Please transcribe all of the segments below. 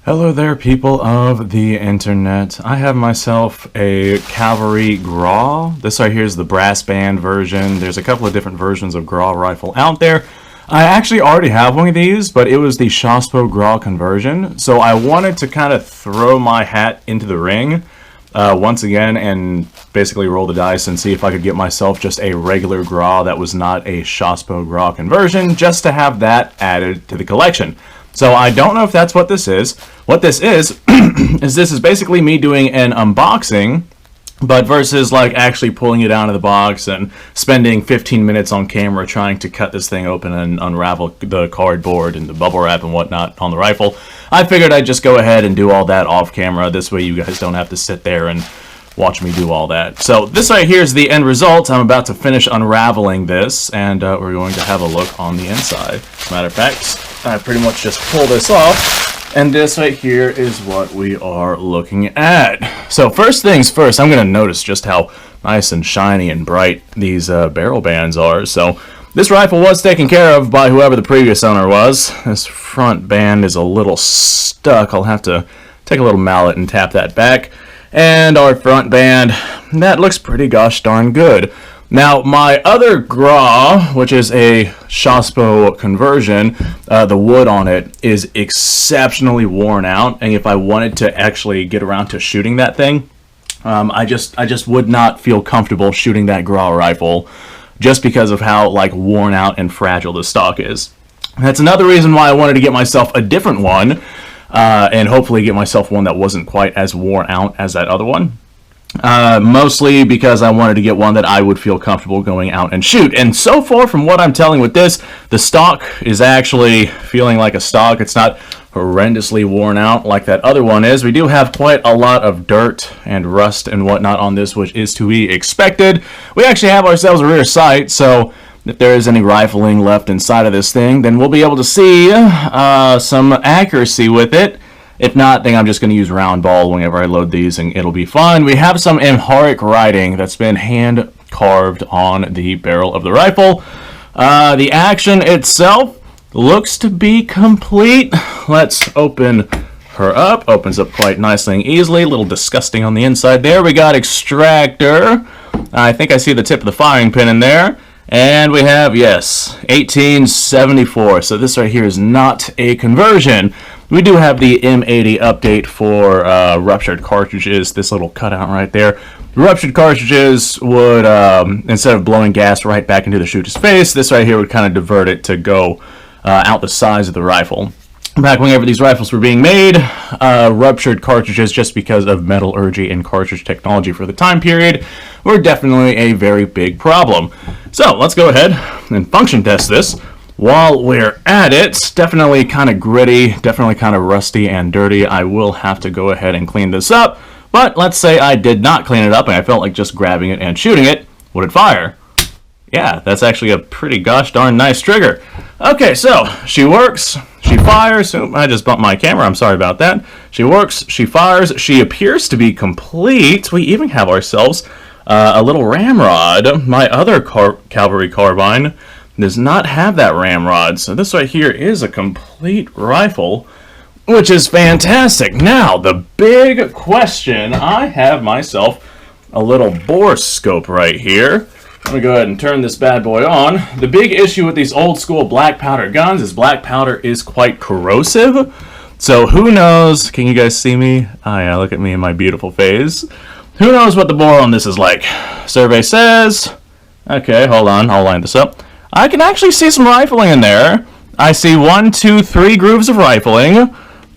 Hello there, people of the internet. I have myself a Cavalry Gras. This right here is the brass band version. There's a couple of different versions of Gras rifle out there. I actually already have one of these, but it was the Shospo Gras conversion. So I wanted to kind of throw my hat into the ring once again and basically roll the dice and see if I could get myself just a regular Gras that was not a Shospo Gras conversion, just to have that added to the collection. So I don't know if that's what this is. What this is, this is basically me doing an unboxing, but versus like actually pulling it out of the box and spending 15 minutes on camera trying to cut this thing open and unravel the cardboard and the bubble wrap and whatnot on the rifle, I figured I'd just go ahead and do all that off camera. This way you guys don't have to sit there and watch me do all that. So this right here is the end result. I'm about to finish unraveling this, and we're going to have a look on the inside. Matter of fact, I pretty much just pull this off, and this right here is what we are looking at. So first things first, I'm going to notice just how nice and shiny and bright these barrel bands are. So this rifle was taken care of by whoever the previous owner was. This front band is a little stuck. I'll have to take a little mallet and tap that back. And our front band, that looks pretty gosh darn good. Now, my other Gras, which is a Shospo conversion, the wood on it is exceptionally worn out. And if I wanted to actually get around to shooting that thing, I just would not feel comfortable shooting that Gras rifle just because of how like worn out and fragile the stock is. That's another reason why I wanted to get myself a different one. And hopefully get myself one that wasn't quite as worn out as that other one. Mostly because I wanted to get one that I would feel comfortable going out and shoot. And so far from what I'm telling with this, the stock is actually feeling like a stock. It's not horrendously worn out like that other one is. We do have quite a lot of dirt and rust and whatnot on this, which is to be expected. We actually have ourselves a rear sight, so if there is any rifling left inside of this thing, then we'll be able to see some accuracy with it. If not, then I'm just going to use round ball whenever I load these, and it'll be fine. We have some Amharic writing that's been hand carved on the barrel of the rifle. The action itself looks to be complete. Let's open her up. Opens up quite nicely and easily. A little disgusting on the inside there. We got extractor. I think I see the tip of the firing pin in there. And we have, yes, 1874. So this right here is not a conversion. We do have the M80 update for ruptured cartridges. This little cutout right there. Ruptured cartridges would, instead of blowing gas right back into the shooter's face, this right here would kind of divert it to go out the size of the rifle. Back whenever these rifles were being made, ruptured cartridges, just because of metallurgy and cartridge technology for the time period, were definitely a very big problem. So let's go ahead and function test this. While we're at it, definitely kind of gritty, definitely kind of rusty and dirty. I will have to go ahead and clean this up, but let's say I did not clean it up and I felt like just grabbing it and shooting it. Would it fire? Yeah, that's actually a pretty gosh darn nice trigger. Okay, so she works, she fires. Oh, I just bumped my camera, I'm sorry about that. She works, she fires, she appears to be complete. We even have ourselves a little ramrod. My other Cavalry carbine does not have that ramrod, so this right here is a complete rifle, which is fantastic. Now, the big question, I have myself a little bore scope right here. I'm going to go ahead and turn this bad boy on. The big issue with these old school black powder guns is black powder is quite corrosive. So who knows, can you guys see me? Oh yeah, look at me in my beautiful face. Who knows what the bore on this is like? Survey says, okay, hold on, I'll line this up. I can actually see some rifling in there. I see 1, 2, 3 grooves of rifling,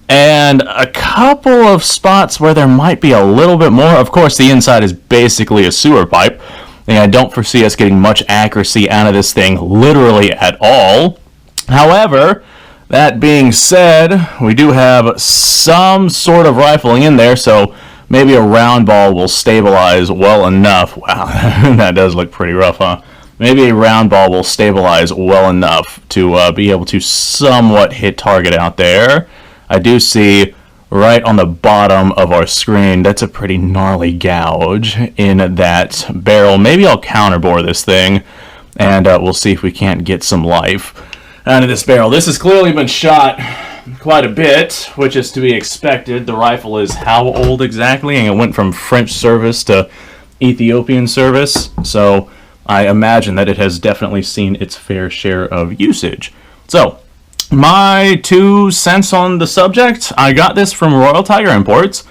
and a couple of spots where there might be a little bit more. Of course, the inside is basically a sewer pipe, and I don't foresee us getting much accuracy out of this thing literally at all. However, that being said, we do have some sort of rifling in there, so maybe a round ball will stabilize well enough. Wow, that does look pretty rough, huh? Maybe a round ball will stabilize well enough to be able to somewhat hit target out there. I do see right on the bottom of our screen, that's a pretty gnarly gouge in that barrel. Maybe I'll counterbore this thing, and we'll see if we can't get some life out of this barrel. This has clearly been shot quite a bit, which is to be expected. The rifle is how old exactly? And it went from French service to Ethiopian service, so I imagine that it has definitely seen its fair share of usage. So, my 2 cents on the subject, I got this from Royal Tiger Imports.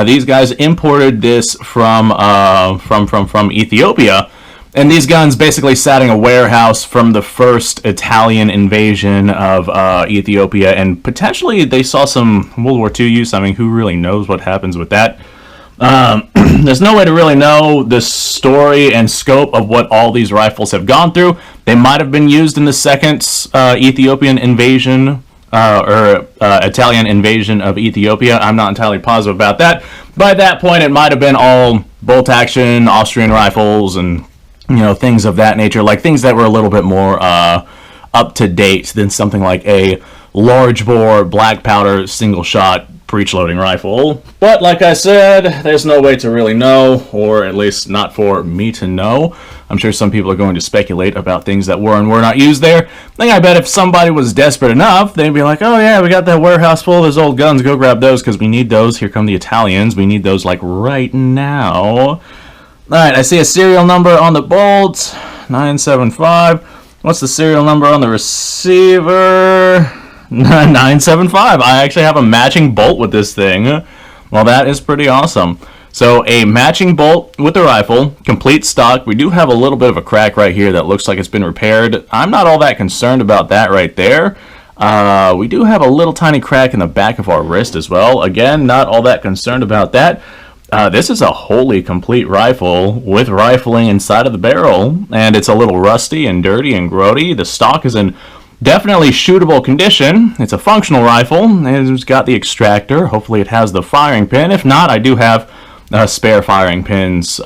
These guys imported this from Ethiopia, and these guns basically sat in a warehouse from the first Italian invasion of Ethiopia, and potentially they saw some World War II use. I mean, who really knows what happens with that? There's no way to really know the story and scope of what all these rifles have gone through. They might have been used in the second Ethiopian invasion or Italian invasion of Ethiopia. I'm not entirely positive about that. By that point, it might have been all bolt action Austrian rifles and things of that nature, like things that were a little bit more up to date than something like a large bore black powder single shot breech loading rifle. But like I said, there's no way to really know, or at least not for me to know. I'm sure some people are going to speculate about things that were and were not used there. I bet if somebody was desperate enough, they'd be like, oh yeah, we got that warehouse full of those old guns, go grab those because we need those. Here come the Italians, we need those like right now. Alright, I see a serial number on the bolt, 975. What's the serial number on the receiver? 975. I actually have a matching bolt with this thing. Well, that is pretty awesome. So a matching bolt with the rifle, complete stock. We do have a little bit of a crack right here that looks like it's been repaired. I'm not all that concerned about that right there. We do have a little tiny crack in the back of our wrist as well. Again, not all that concerned about that. This is a wholly complete rifle with rifling inside of the barrel, and it's a little rusty and dirty and grody. The stock is in definitely shootable condition. It's a functional rifle. It's got the extractor. Hopefully it has the firing pin. If not, I do have spare firing pins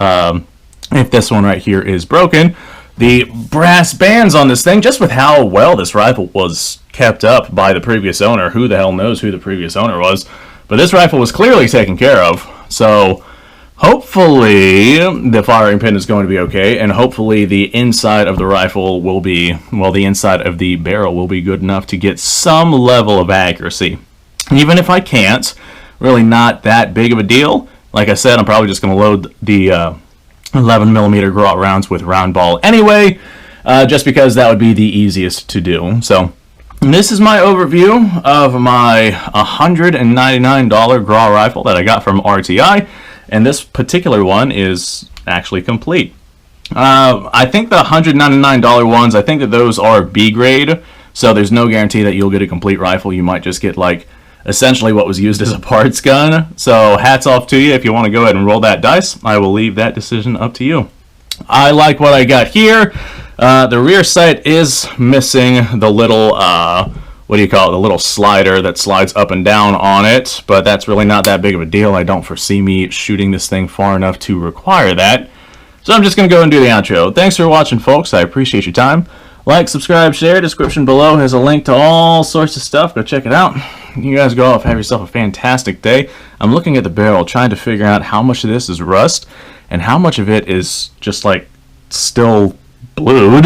if this one right here is broken. The brass bands on this thing, just with how well this rifle was kept up by the previous owner, who the hell knows who the previous owner was, but this rifle was clearly taken care of. So hopefully the firing pin is going to be okay, and hopefully the inside of the rifle will be, well, the inside of the barrel will be good enough to get some level of accuracy. Even if I can't, really not that big of a deal. Like I said, I'm probably just going to load the 11mm Gras rounds with round ball anyway, just because that would be the easiest to do. So this is my overview of my $199 Gras rifle that I got from RTI. And this particular one is actually complete. I think the $199 ones, I think that those are B grade, so there's no guarantee that you'll get a complete rifle. You might just get like essentially what was used as a parts gun. So hats off to you if you want to go ahead and roll that dice. I will leave that decision up to you. I like what I got here. The rear sight is missing the little what do you call it, the little slider that slides up and down on it, but that's really not that big of a deal. I don't foresee me shooting this thing far enough to require that. So I'm just going to go and do the outro. Thanks for watching, folks. I appreciate your time. Like, subscribe, share. Description below has a link to all sorts of stuff. Go check it out. You guys go off, have yourself a fantastic day. I'm looking at the barrel, trying to figure out how much of this is rust and how much of it is just like still blued.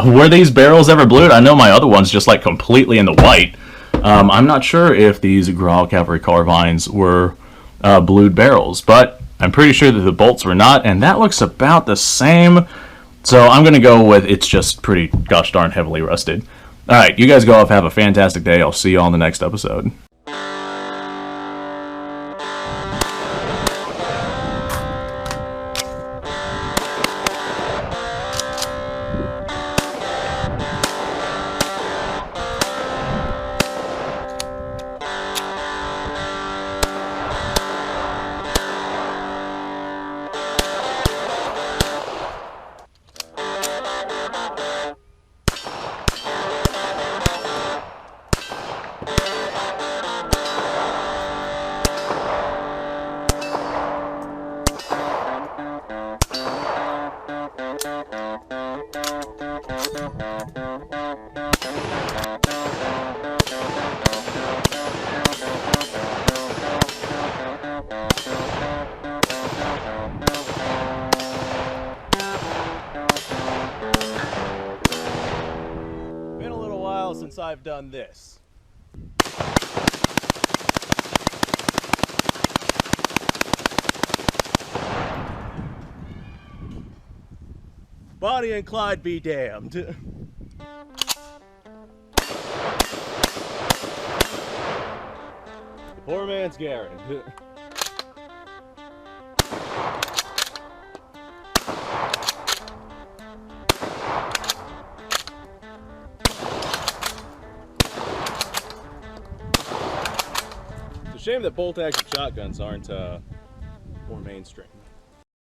Were these barrels ever blued? I know my other one's just like completely in the white. I'm not sure if these Gras Cavalry carbines were blued barrels, but I'm pretty sure that the bolts were not, and that looks about the same. So I'm going to go with it's just pretty gosh darn heavily rusted. Alright, you guys go off, have a fantastic day. I'll see you all in the next episode. Been a little while since I've done this. Bonnie and Clyde be damned. Poor man's Garen. It's a shame that bolt-action shotguns aren't more mainstream.